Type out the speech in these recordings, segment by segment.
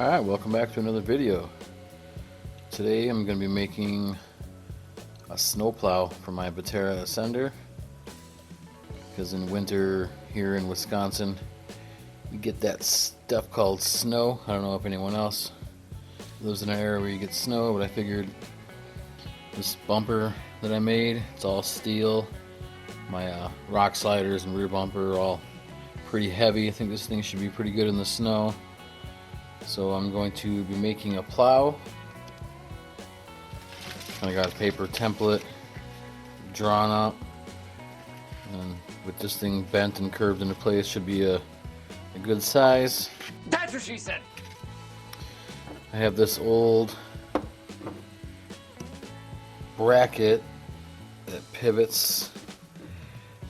Alright, welcome back to another video. Today I'm going to be making a snowplow for my Vaterra ascender, because in winter here in Wisconsin you get that stuff called snow. I don't know if anyone else lives in an area where you get snow, but I figured this bumper that I made, it's all steel. My rock sliders and rear bumper are all pretty heavy. I think this thing should be pretty good in the snow. So I'm going to be making a plow. I got a paper template drawn up, and with this thing bent and curved into place, should be a good size. That's what she said. I have this old bracket that pivots.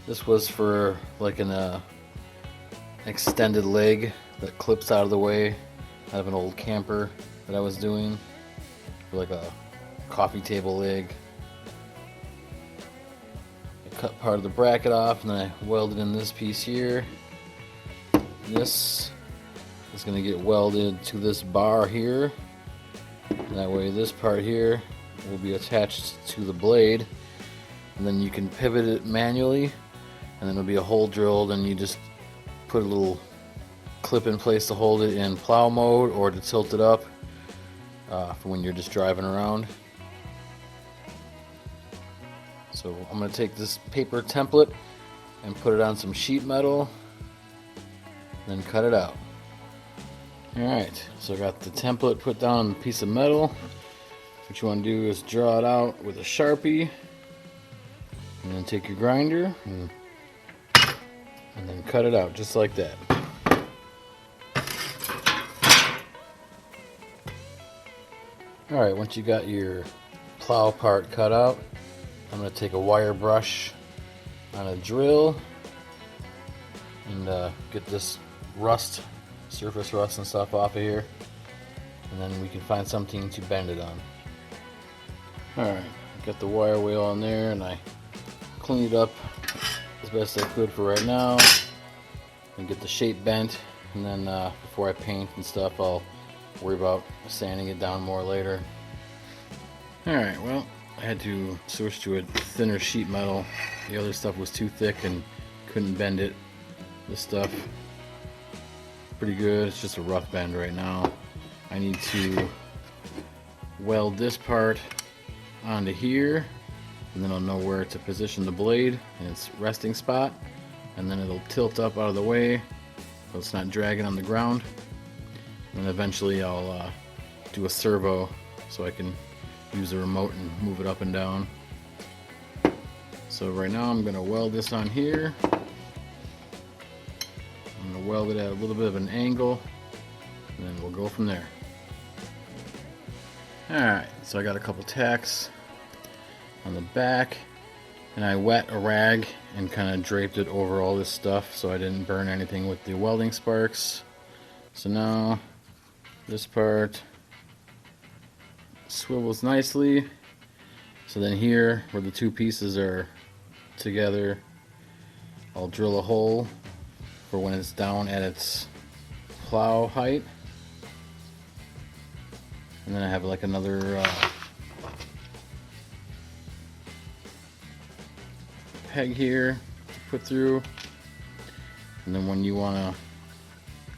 This was for like an extended leg that clips out of the way. I have an old camper that I was doing for like a coffee table leg. I cut part of the bracket off and then I welded in this piece here. This is going to get welded to this bar here. And that way this part here will be attached to the blade, and then you can pivot it manually, and then there'll be a hole drilled and you just put a little clip in place to hold it in plow mode or to tilt it up for when you're just driving around. So I'm going to take this paper template and put it on some sheet metal, then cut it out. Alright, so I got the template put down on a piece of metal. What you want to do is draw it out with a Sharpie, and then take your grinder and then cut it out just like that. Alright, once you got your plow part cut out, I'm going to take a wire brush on a drill and get this surface rust and stuff off of here, and then we can find something to bend it on. Alright, got the wire wheel on there and I cleaned it up as best I could for right now and get the shape bent, and then before I paint and stuff I'll worry about sanding it down more later. Alright, well, I had to switch to a thinner sheet metal. The other stuff was too thick and couldn't bend it. This stuff pretty good. It's just a rough bend right now. I need to weld this part onto here, and then I'll know where to position the blade in its resting spot, and then it'll tilt up out of the way so it's not dragging on the ground. And eventually I'll do a servo so I can use the remote and move it up and down. So right now I'm going to weld this on here. I'm going to weld it at a little bit of an angle, and then we'll go from there. Alright, so I got a couple tacks on the back, and I wet a rag and kind of draped it over all this stuff so I didn't burn anything with the welding sparks. So now this part swivels nicely. So then here, where the two pieces are together, I'll drill a hole for when it's down at its plow height. And then I have like another peg here to put through. And then when you want to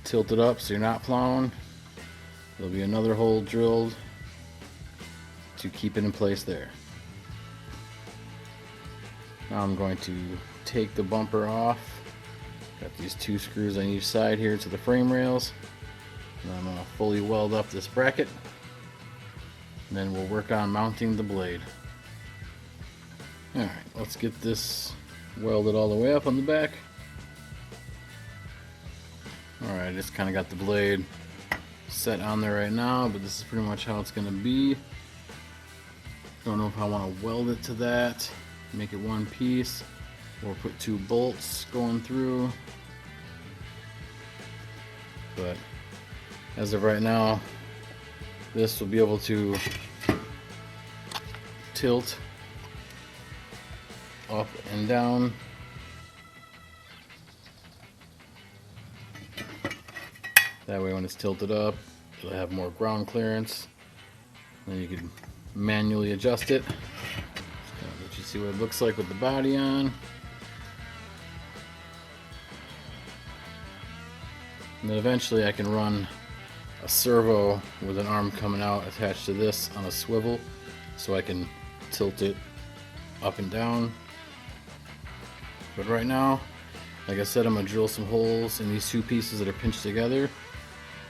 tilt it up so you're not plowing, there'll be another hole drilled to keep it in place there. Now I'm going to take the bumper off. Got these two screws on each side here to the frame rails. And I'm going to fully weld up this bracket. And then we'll work on mounting the blade. Alright, let's get this welded all the way up on the back. Alright, I just kind of got the blade set on there right now, but this is pretty much how it's going to be. Don't know if I want to weld it to that, make it one piece, or put two bolts going through. But as of right now, this will be able to tilt up and down. That way when it's tilted up, so I have more ground clearance. Then you can manually adjust it. Let you see what it looks like with the body on. And then eventually I can run a servo with an arm coming out attached to this on a swivel, so I can tilt it up and down. But right now, like I said, I'm going to drill some holes in these two pieces that are pinched together.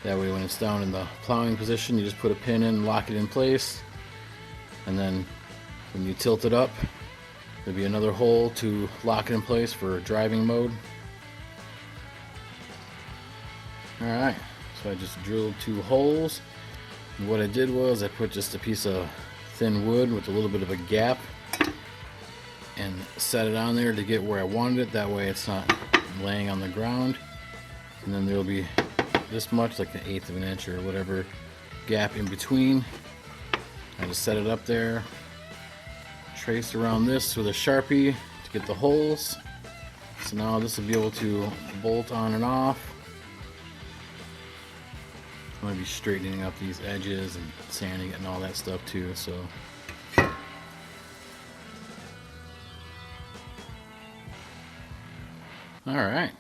That way when it's down in the plowing position, you just put a pin in, lock it in place, and then when you tilt it up, there'll be another hole to lock it in place for driving mode. Alright, so I just drilled 2 holes. And what I did was I put just a piece of thin wood with a little bit of a gap and set it on there to get where I wanted it. That way it's not laying on the ground. And then there'll be this much, like 1/8 of an inch or whatever, gap in between. I just set it up there, traced around this with a Sharpie to get the holes. So now this will be able to bolt on and off. I'm going to be straightening up these edges and sanding it and all that stuff too. So alright,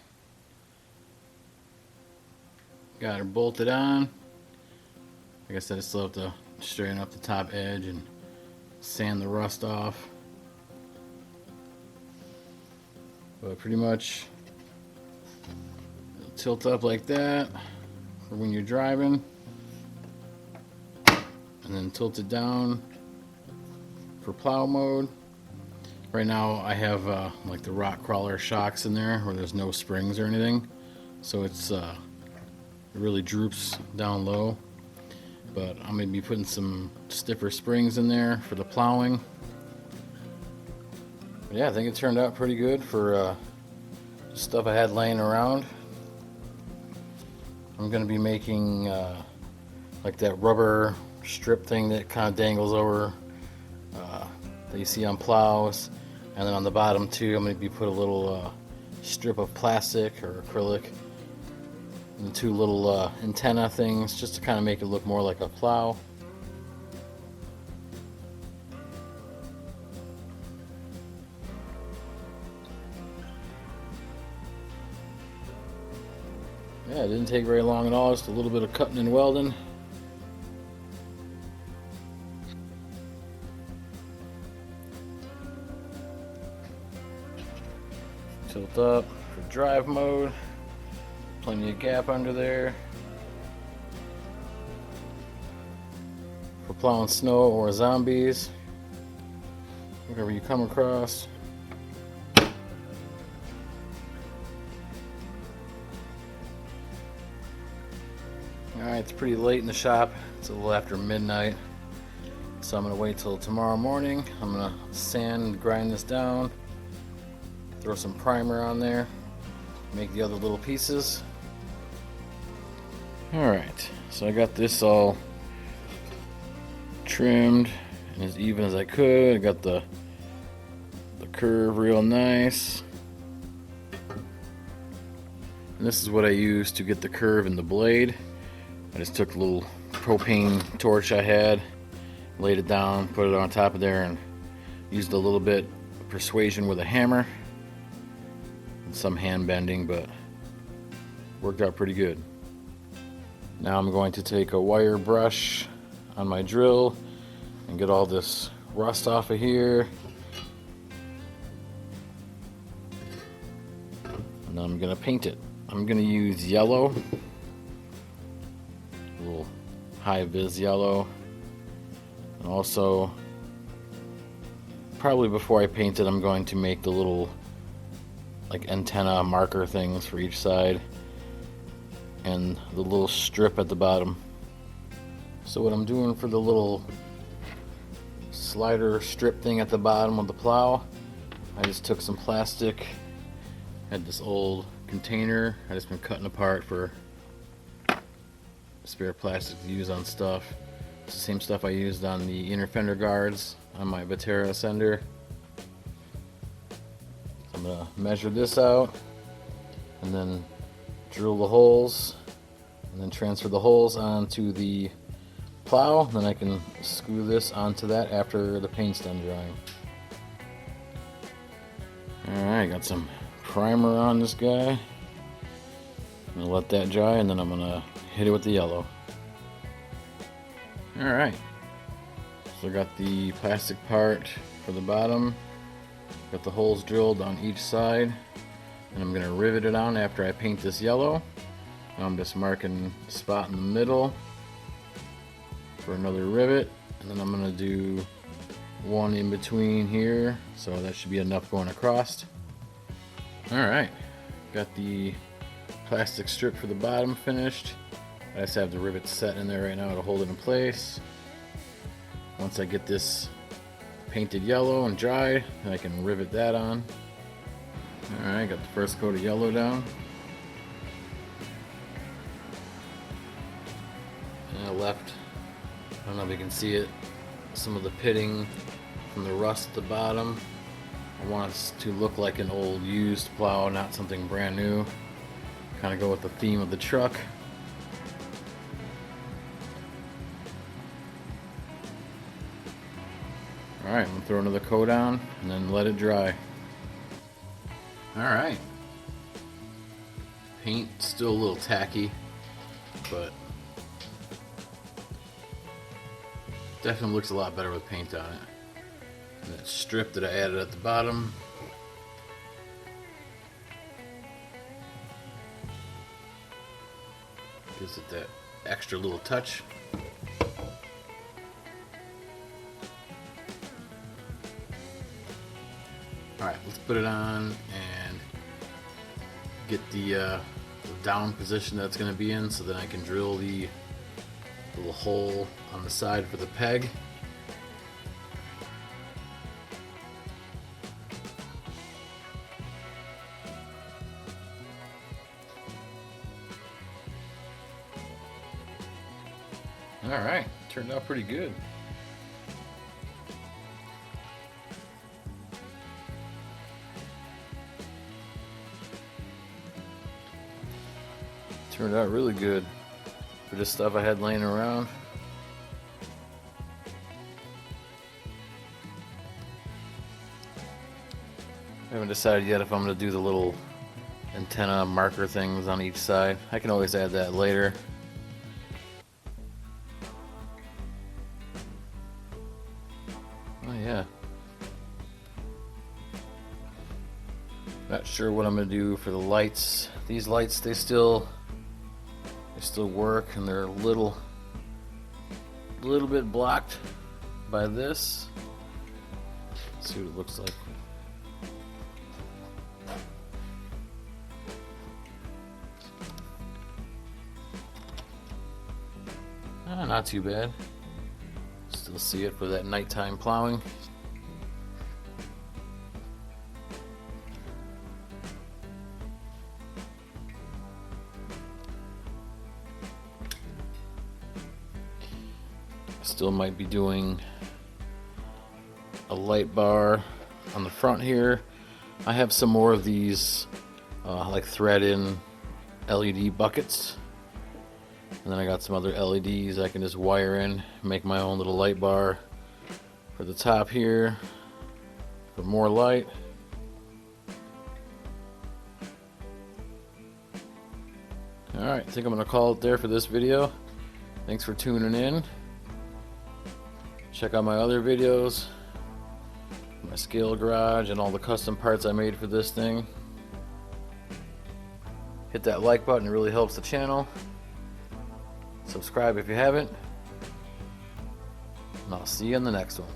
got her bolted on. Like I said, I still have to straighten up the top edge and sand the rust off. But pretty much it'll tilt up like that for when you're driving, and then tilt it down for plow mode. Right now I have like the rock crawler shocks in there where there's no springs or anything, so it's it really droops down low. But I'm going to be putting some stiffer springs in there for the plowing. But yeah, I think it turned out pretty good for stuff I had laying around. I'm going to be making like that rubber strip thing that kind of dangles over that you see on plows. And then on the bottom too, I'm going to be put a little strip of plastic or acrylic and 2 little antenna things just to kind of make it look more like a plow. Yeah, it didn't take very long at all, just a little bit of cutting and welding. Tilt up for drive mode. Plenty of gap under there. For plowing snow or zombies, whatever you come across. Alright, it's pretty late in the shop. It's a little after midnight. So I'm going to wait till tomorrow morning. I'm going to sand and grind this down. Throw some primer on there. Make the other little pieces. Alright, so I got this all trimmed and as even as I could. I got the curve real nice. And this is what I used to get the curve in the blade. I just took a little propane torch I had, laid it down, put it on top of there, and used a little bit of persuasion with a hammer. And some hand bending, but worked out pretty good. Now I'm going to take a wire brush on my drill and get all this rust off of here. And then I'm going to paint it. I'm going to use yellow, a little high vis yellow, and also probably before I paint it I'm going to make the little like antenna marker things for each side and the little strip at the bottom. So what I'm doing for the little slider strip thing at the bottom of the plow, I just took some plastic, had this old container I just been cutting apart for spare plastic to use on stuff. It's the same stuff I used on the inner fender guards on my Vaterra sender. I'm going to measure this out and then drill the holes and then transfer the holes onto the plow. Then I can screw this onto that after the paint's done drying. Alright, got some primer on this guy. I'm gonna let that dry, and then I'm gonna hit it with the yellow. Alright, so I got the plastic part for the bottom, got the holes drilled on each side, and I'm gonna rivet it on after I paint this yellow. Now I'm just marking a spot in the middle for another rivet, and then I'm gonna do one in between here, so that should be enough going across. Alright, got the plastic strip for the bottom finished. I just have the rivets set in there right now to hold it in place. Once I get this painted yellow and dry, I can rivet that on. Alright, got the first coat of yellow down. And I left, I don't know if you can see it, some of the pitting from the rust at the bottom. I want it to look like an old used plow, not something brand new. Kind of go with the theme of the truck. Alright, I'm going to throw another coat on and then let it dry. Alright. Paint still a little tacky, but definitely looks a lot better with paint on it. And that strip that I added at the bottom, gives it that extra little touch. Alright, let's put it on and get the down position that's going to be in, so then I can drill the little hole on the side for the peg. Alright, turned out pretty good. Turned out really good for just stuff I had laying around. I haven't decided yet if I'm going to do the little antenna marker things on each side. I can always add that later. Oh yeah. Not sure what I'm going to do for the lights. These lights, they still work, and they're a little bit blocked by this. Let's see what it looks like. Not too bad. Still see it for that nighttime plowing. Still might be doing a light bar on the front here. I have some more of these like thread-in LED buckets, and then I got some other LEDs I can just wire in, make my own little light bar for the top here for more light. Alright, I think I'm going to call it there for this video. Thanks for tuning in. Check out my other videos, my scale garage, and all the custom parts I made for this thing. Hit that like button, it really helps the channel. Subscribe if you haven't. And I'll see you in the next one.